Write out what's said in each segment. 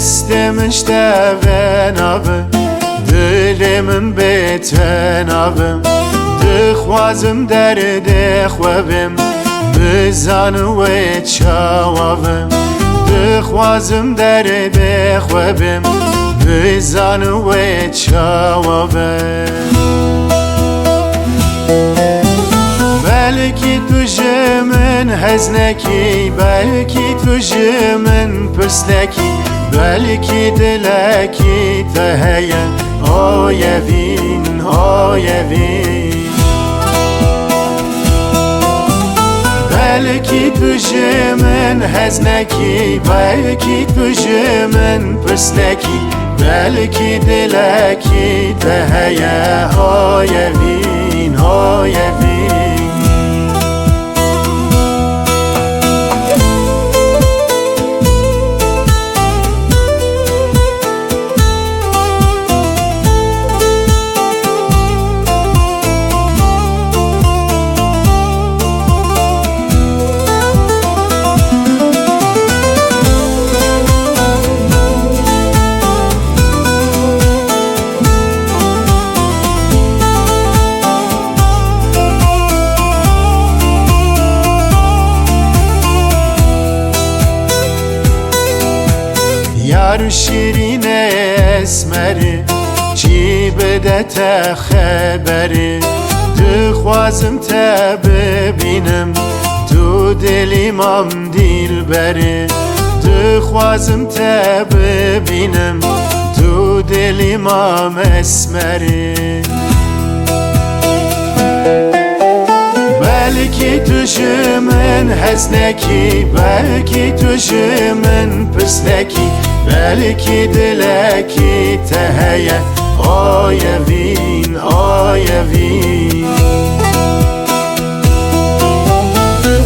دستم شتوه نابه دلم بیتوه نابه دخوازم درد خوابم بزن و چاوابم دخوازم درد خوابم بزن و چاوابم بلکی تو جمن هزنکی بلکی تو جمن پرسنکی بلکی دلکی تهیه آیوین آیوین بلکی تو جمن هزنکی بلکی تو جمن پرسنکی بلکی دلکی تهیه آیوین آیوین یار شیرین اسمری چی بده تا خبری دخوازم تا ببینم تو دلیمم دیل بری دخوازم تا ببینم تو دلیمم اسمری بلکی تو جمن هزنکی بلکی تو جمن پرسنکی بلکی دلکی تهیه آیوین آیوین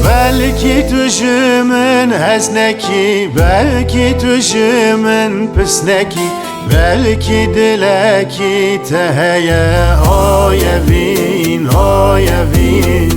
بلکی تو جمن هزنکی بلکی تو جمن پرسنکی بلکی دلکی تهیه آیوین آیوین